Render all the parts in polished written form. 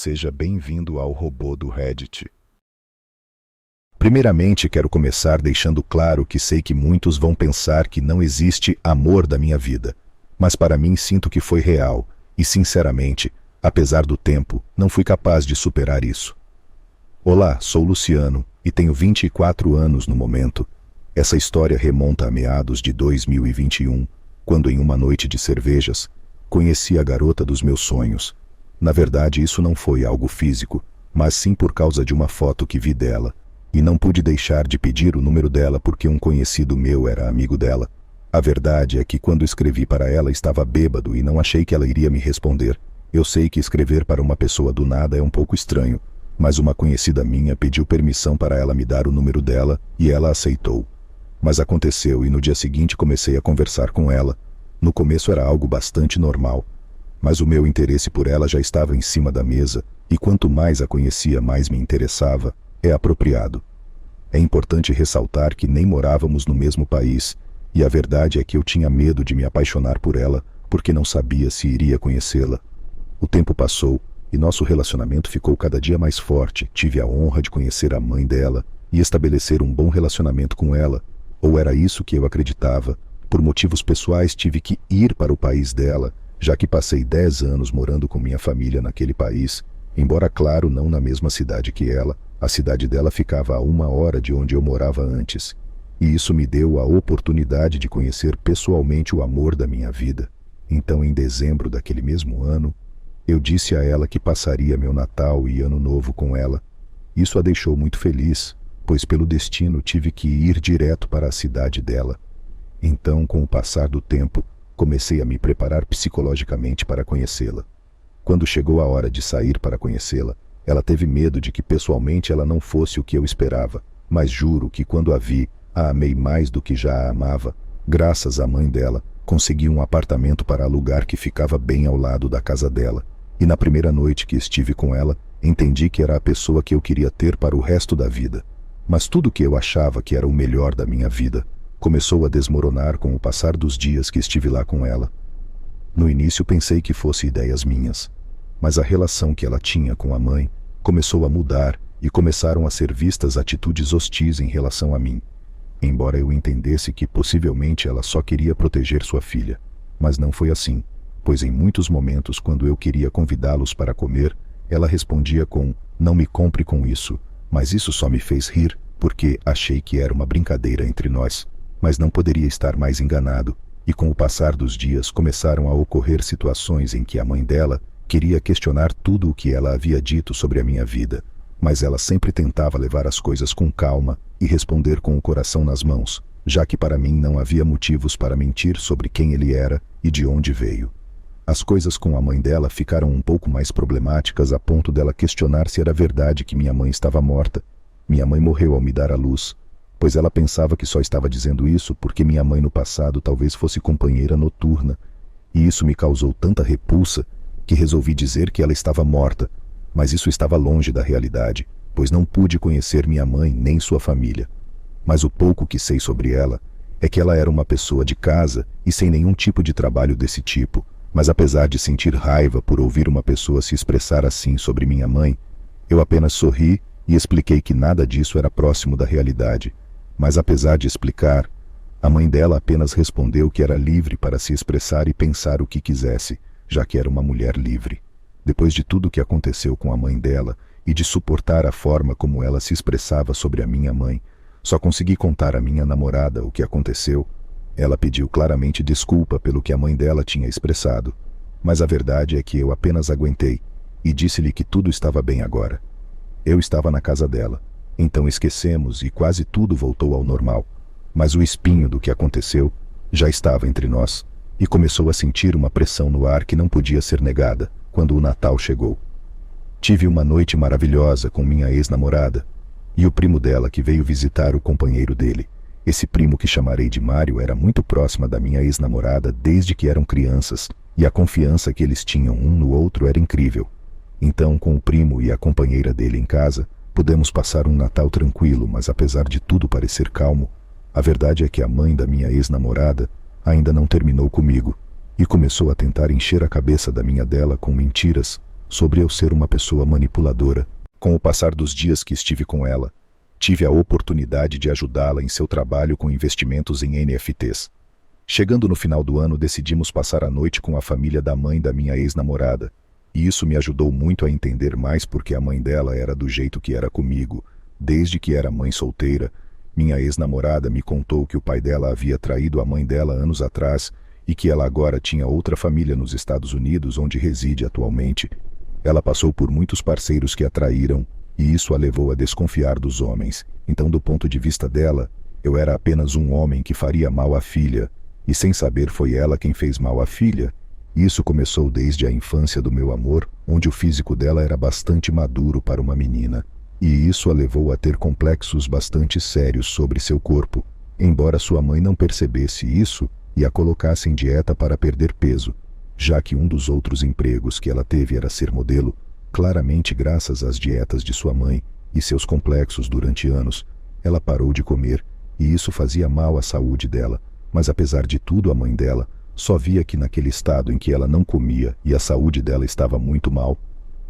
seja bem-vindo ao robô do Reddit. Primeiramente, quero começar deixando claro que sei que muitos vão pensar que não existe amor da minha vida, mas para mim sinto que foi real e, sinceramente, apesar do tempo, não fui capaz de superar isso. Olá, sou Luciano e tenho 24 anos no momento. Essa história remonta a meados de 2021, quando em uma noite de cervejas, conheci a garota dos meus sonhos. Na verdade, isso não foi algo físico, mas sim por causa de uma foto que vi dela, e não pude deixar de pedir o número dela porque um conhecido meu era amigo dela. A verdade é que quando escrevi para ela estava bêbado e não achei que ela iria me responder. Eu sei que escrever para uma pessoa do nada é um pouco estranho, mas uma conhecida minha pediu permissão para ela me dar o número dela e ela aceitou. Mas aconteceu e no dia seguinte comecei a conversar com ela. No começo era algo bastante normal, mas o meu interesse por ela já estava em cima da mesa e quanto mais a conhecia, mais me interessava. É apropriado. É importante ressaltar que nem morávamos no mesmo país, e a verdade é que eu tinha medo de me apaixonar por ela, porque não sabia se iria conhecê-la. O tempo passou, e nosso relacionamento ficou cada dia mais forte. Tive a honra de conhecer a mãe dela, e estabelecer um bom relacionamento com ela, ou era isso que eu acreditava. Por motivos pessoais tive que ir para o país dela, já que passei 10 anos morando com minha família naquele país, embora claro não na mesma cidade que ela. A cidade dela ficava a 1 hora de onde eu morava antes, e isso me deu a oportunidade de conhecer pessoalmente o amor da minha vida. Então, em dezembro daquele mesmo ano, eu disse a ela que passaria meu Natal e Ano Novo com ela. Isso a deixou muito feliz, pois pelo destino tive que ir direto para a cidade dela. Então, com o passar do tempo, comecei a me preparar psicologicamente para conhecê-la. Quando chegou a hora de sair para conhecê-la, ela teve medo de que pessoalmente ela não fosse o que eu esperava, mas juro que quando a vi, a amei mais do que já a amava. Graças à mãe dela, consegui um apartamento para alugar que ficava bem ao lado da casa dela. E na primeira noite que estive com ela, entendi que era a pessoa que eu queria ter para o resto da vida. Mas tudo que eu achava que era o melhor da minha vida, começou a desmoronar com o passar dos dias que estive lá com ela. No início pensei que fosse ideias minhas, mas a relação que ela tinha com a mãe começou a mudar e começaram a ser vistas atitudes hostis em relação a mim. Embora eu entendesse que possivelmente ela só queria proteger sua filha, mas não foi assim, pois em muitos momentos quando eu queria convidá-los para comer, ela respondia com "não me compre com isso", mas isso só me fez rir, porque achei que era uma brincadeira entre nós, mas não poderia estar mais enganado, e com o passar dos dias começaram a ocorrer situações em que a mãe dela queria questionar tudo o que ela havia dito sobre a minha vida, mas ela sempre tentava levar as coisas com calma e responder com o coração nas mãos, já que para mim não havia motivos para mentir sobre quem ele era e de onde veio. As coisas com a mãe dela ficaram um pouco mais problemáticas a ponto dela questionar se era verdade que minha mãe estava morta. Minha mãe morreu ao me dar à luz, pois ela pensava que só estava dizendo isso porque minha mãe no passado talvez fosse companheira noturna, e isso me causou tanta repulsa que resolvi dizer que ela estava morta, mas isso estava longe da realidade, pois não pude conhecer minha mãe nem sua família. Mas o pouco que sei sobre ela é que ela era uma pessoa de casa e sem nenhum tipo de trabalho desse tipo, mas apesar de sentir raiva por ouvir uma pessoa se expressar assim sobre minha mãe, eu apenas sorri e expliquei que nada disso era próximo da realidade. Mas apesar de explicar, a mãe dela apenas respondeu que era livre para se expressar e pensar o que quisesse, já que era uma mulher livre. Depois de tudo o que aconteceu com a mãe dela e de suportar a forma como ela se expressava sobre a minha mãe, só consegui contar à minha namorada o que aconteceu. Ela pediu claramente desculpa pelo que a mãe dela tinha expressado, mas a verdade é que eu apenas aguentei e disse-lhe que tudo estava bem agora. Eu estava na casa dela, então esquecemos e quase tudo voltou ao normal, mas o espinho do que aconteceu já estava entre nós. E começou a sentir uma pressão no ar que não podia ser negada quando o Natal chegou. Tive uma noite maravilhosa com minha ex-namorada e o primo dela que veio visitar o companheiro dele. Esse primo, que chamarei de Mário, era muito próxima da minha ex-namorada desde que eram crianças e a confiança que eles tinham um no outro era incrível. Então, com o primo e a companheira dele em casa, pudemos passar um Natal tranquilo, mas apesar de tudo parecer calmo, a verdade é que a mãe da minha ex-namorada ainda não terminou comigo e começou a tentar encher a cabeça da minha dela com mentiras sobre eu ser uma pessoa manipuladora. Com o passar dos dias que estive com ela, tive a oportunidade de ajudá-la em seu trabalho com investimentos em NFTs. Chegando no final do ano, decidimos passar a noite com a família da mãe da minha ex-namorada, e isso me ajudou muito a entender mais porque a mãe dela era do jeito que era comigo. Desde que era mãe solteira, minha ex-namorada me contou que o pai dela havia traído a mãe dela anos atrás e que ela agora tinha outra família nos Estados Unidos, onde reside atualmente. Ela passou por muitos parceiros que a traíram, e isso a levou a desconfiar dos homens. Então, do ponto de vista dela, eu era apenas um homem que faria mal à filha, e sem saber foi ela quem fez mal à filha. Isso começou desde a infância do meu amor, onde o físico dela era bastante maduro para uma menina, e isso a levou a ter complexos bastante sérios sobre seu corpo, embora sua mãe não percebesse isso e a colocasse em dieta para perder peso, já que um dos outros empregos que ela teve era ser modelo. Claramente, graças às dietas de sua mãe e seus complexos durante anos, ela parou de comer, e isso fazia mal à saúde dela. Mas apesar de tudo, a mãe dela só via que naquele estado em que ela não comia e a saúde dela estava muito mal,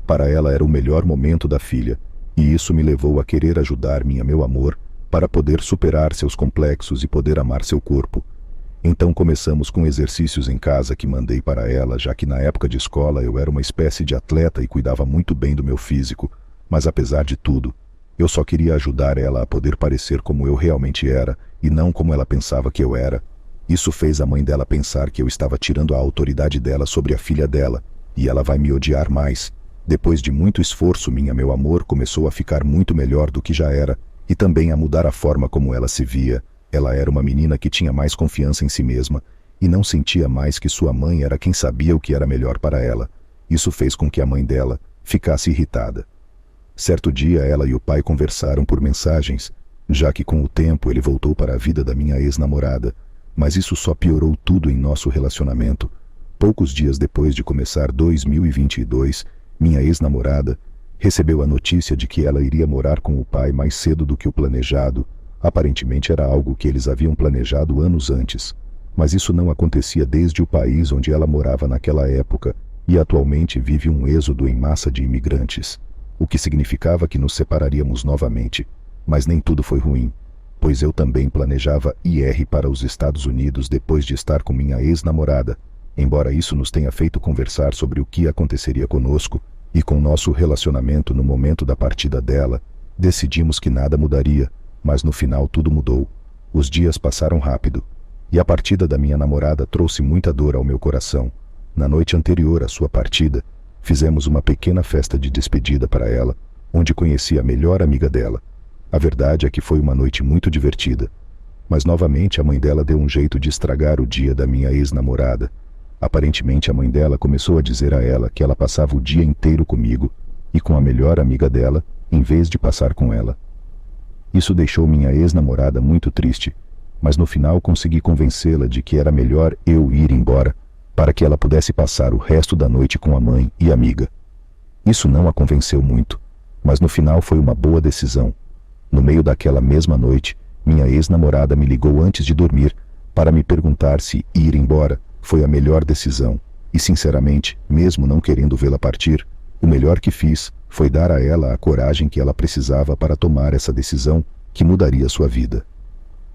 para ela era o melhor momento da filha, e isso me levou a querer ajudar meu amor para poder superar seus complexos e poder amar seu corpo. Então começamos com exercícios em casa que mandei para ela, já que na época de escola eu era uma espécie de atleta e cuidava muito bem do meu físico, mas apesar de tudo, eu só queria ajudar ela a poder parecer como eu realmente era e não como ela pensava que eu era. Isso fez a mãe dela pensar que eu estava tirando a autoridade dela sobre a filha dela, e ela vai me odiar mais. Depois de muito esforço, meu amor começou a ficar muito melhor do que já era, e também a mudar a forma como ela se via. Ela era uma menina que tinha mais confiança em si mesma, e não sentia mais que sua mãe era quem sabia o que era melhor para ela. Isso fez com que a mãe dela ficasse irritada. Certo dia, ela e o pai conversaram por mensagens, já que com o tempo ele voltou para a vida da minha ex-namorada, mas isso só piorou tudo em nosso relacionamento. Poucos dias depois de começar 2022, minha ex-namorada recebeu a notícia de que ela iria morar com o pai mais cedo do que o planejado. Aparentemente era algo que eles haviam planejado anos antes, mas isso não acontecia desde o país onde ela morava naquela época, e atualmente vive um êxodo em massa de imigrantes, o que significava que nos separaríamos novamente. Mas nem tudo foi ruim, pois eu também planejava ir para os Estados Unidos depois de estar com minha ex-namorada. Embora isso nos tenha feito conversar sobre o que aconteceria conosco e com nosso relacionamento no momento da partida dela, decidimos que nada mudaria, mas no final tudo mudou. Os dias passaram rápido, e a partida da minha namorada trouxe muita dor ao meu coração. Na noite anterior à sua partida, fizemos uma pequena festa de despedida para ela, onde conheci a melhor amiga dela. A verdade é que foi uma noite muito divertida, mas novamente a mãe dela deu um jeito de estragar o dia da minha ex-namorada. Aparentemente a mãe dela começou a dizer a ela que ela passava o dia inteiro comigo e com a melhor amiga dela, em vez de passar com ela. Isso deixou minha ex-namorada muito triste, mas no final consegui convencê-la de que era melhor eu ir embora, para que ela pudesse passar o resto da noite com a mãe e amiga. Isso não a convenceu muito, mas no final foi uma boa decisão. No meio daquela mesma noite, minha ex-namorada me ligou antes de dormir para me perguntar se ir embora foi a melhor decisão, e sinceramente, mesmo não querendo vê-la partir, o melhor que fiz foi dar a ela a coragem que ela precisava para tomar essa decisão que mudaria sua vida.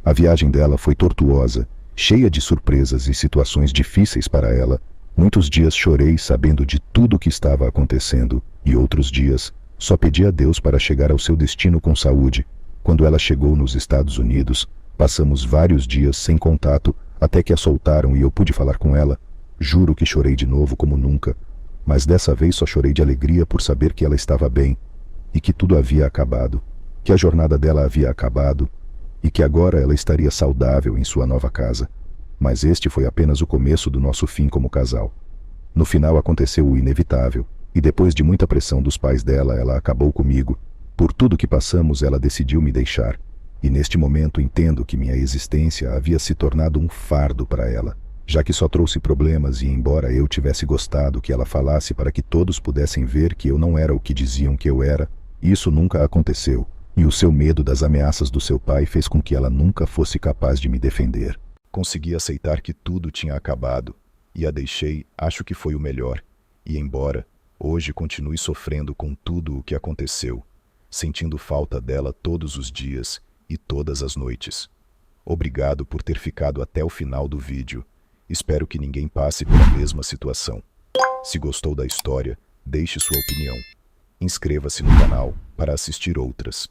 A viagem dela foi tortuosa, cheia de surpresas e situações difíceis para ela. Muitos dias chorei sabendo de tudo o que estava acontecendo, e outros dias só pedi a Deus para chegar ao seu destino com saúde. Quando ela chegou nos Estados Unidos, passamos vários dias sem contato até que a soltaram e eu pude falar com ela. Juro que chorei de novo como nunca, mas dessa vez só chorei de alegria por saber que ela estava bem e que tudo havia acabado, que a jornada dela havia acabado e que agora ela estaria saudável em sua nova casa. Mas este foi apenas o começo do nosso fim como casal. No final aconteceu o inevitável, e depois de muita pressão dos pais dela, ela acabou comigo. Por tudo que passamos, ela decidiu me deixar. E neste momento entendo que minha existência havia se tornado um fardo para ela, já que só trouxe problemas, e embora eu tivesse gostado que ela falasse para que todos pudessem ver que eu não era o que diziam que eu era, isso nunca aconteceu, e o seu medo das ameaças do seu pai fez com que ela nunca fosse capaz de me defender. Consegui aceitar que tudo tinha acabado, e a deixei, acho que foi o melhor, e embora Hoje continue sofrendo com tudo o que aconteceu, sentindo falta dela todos os dias e todas as noites. Obrigado por ter ficado até o final do vídeo. Espero que ninguém passe pela mesma situação. Se gostou da história, deixe sua opinião. Inscreva-se no canal para assistir outras.